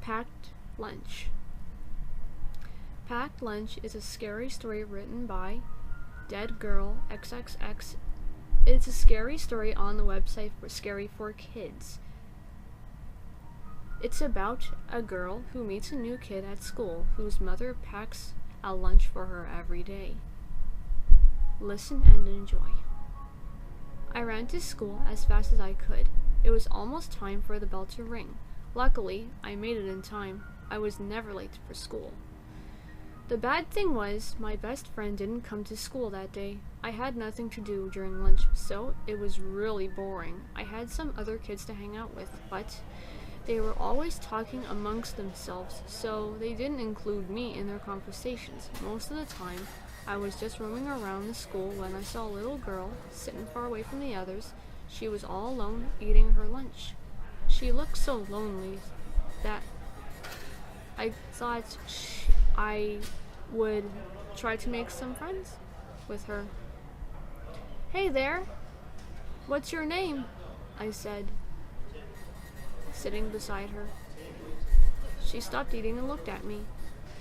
Packed Lunch. Packed Lunch is a scary story written by Dead Girl XXX. It's a scary story on the website for Scary for Kids. It's about a girl who meets a new kid at school whose mother packs a lunch for her every day. Listen and enjoy. I ran to school as fast as I could. It was almost time for the bell to ring. Luckily, I made it in time. I was never late for school. The bad thing was, my best friend didn't come to school that day. I had nothing to do during lunch, so it was really boring. I had some other kids to hang out with, but they were always talking amongst themselves, so they didn't include me in their conversations. Most of the time, I was just roaming around the school when I saw a little girl sitting far away from the others. She was all alone, eating her lunch. She looked so lonely that I thought I would try to make some friends with her. "Hey there, what's your name?" I said, sitting beside her. She stopped eating and looked at me.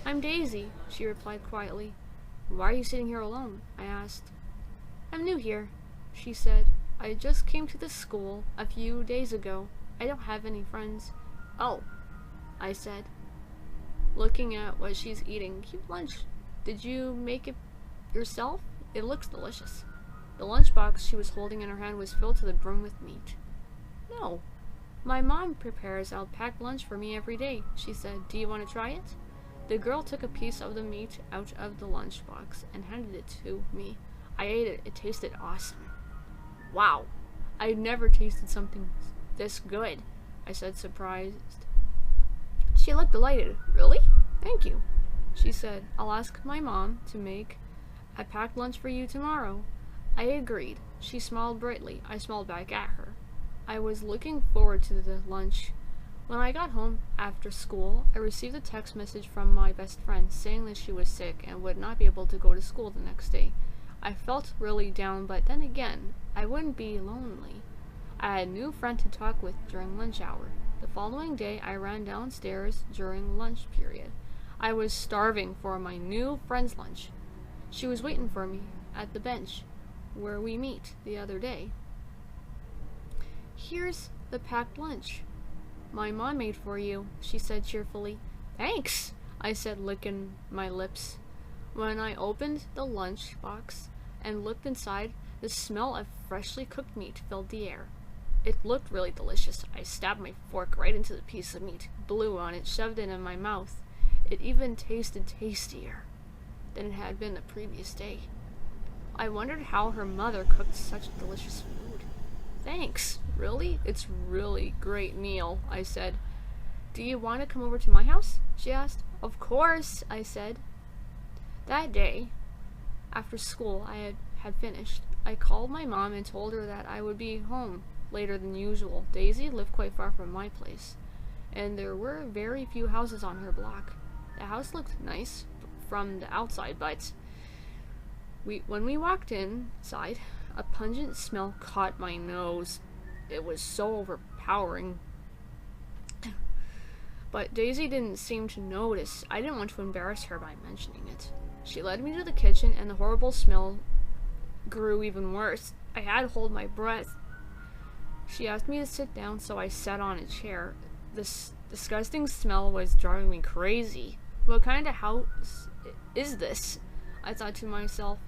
"I'm Daisy," she replied quietly. "Why are you sitting here alone?" I asked. "I'm new here," she said. "I just came to this school a few days ago. I don't have any friends." "Oh," I said, looking at what she's eating. "Cute lunch. Did you make it yourself? It looks delicious." The lunchbox she was holding in her hand was filled to the brim with meat. "No, my mom prepares out packed lunch for me every day," she said. "Do you want to try it?" The girl took a piece of the meat out of the lunchbox and handed it to me. I ate it. It tasted awesome. "Wow, I've never tasted something this good," I said, surprised. She looked delighted. "Really? Thank you," she said. "I'll ask my mom to make a packed lunch for you tomorrow." I agreed. She smiled brightly. I smiled back at her. I was looking forward to the lunch. When I got home after school, I received a text message from my best friend saying that she was sick and would not be able to go to school the next day. I felt really down, but then again, I wouldn't be lonely. I had a new friend to talk with during lunch hour. The following day, I ran downstairs during lunch period. I was starving for my new friend's lunch. She was waiting for me at the bench where we meet the other day. "Here's the packed lunch my mom made for you," she said cheerfully. "Thanks," I said, licking my lips. When I opened the lunch box and looked inside, the smell of freshly cooked meat filled the air. It looked really delicious. I stabbed my fork right into the piece of meat, blew on it, shoved it in my mouth. It even tasted tastier than it had been the previous day. I wondered how her mother cooked such delicious food. "Thanks, really? It's really great meal," I said. "Do you want to come over to my house?" she asked. "Of course," I said. That day, after school had finished, I called my mom and told her that I would be home later than usual. Daisy lived quite far from my place, and there were very few houses on her block. The house looked nice from the outside, but when we walked inside, a pungent smell caught my nose. It was so overpowering. But Daisy didn't seem to notice. I didn't want to embarrass her by mentioning it. She led me to the kitchen, and the horrible smell grew even worse. I had to hold my breath. She asked me to sit down, so I sat on a chair. This disgusting smell was driving me crazy. What kind of house is this? I thought to myself.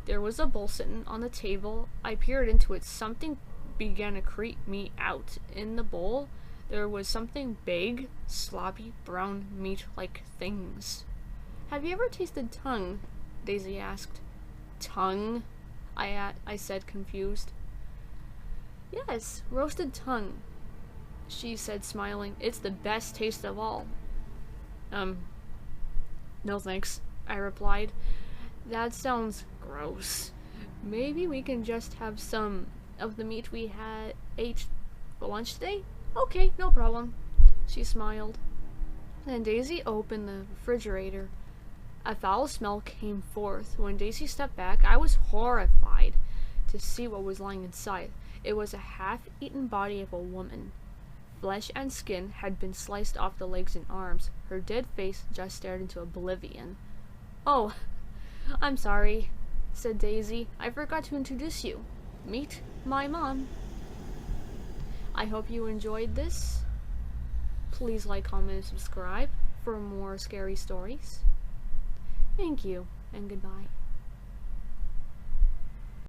There was a bowl sitting on the table. I peered into it. Something began to creep me out. In the bowl, there was something big, sloppy, brown, meat-like things. "Have you ever tasted tongue?" Daisy asked. "Tongue?" I said, confused. "Yes, roasted tongue," she said, smiling. "It's the best taste of all." No thanks," I replied. "That sounds gross. Maybe we can just have some of the meat we ate for lunch today?" "Okay, no problem," she smiled. Then Daisy opened the refrigerator. A foul smell came forth. When Daisy stepped back, I was horrified to see what was lying inside. It was a half-eaten body of a woman. Flesh and skin had been sliced off the legs and arms. Her dead face just stared into oblivion. "Oh, I'm sorry," said Daisy. "I forgot to introduce you. Meet my mom." I hope you enjoyed this. Please like, comment, and subscribe for more scary stories. Thank you, and goodbye.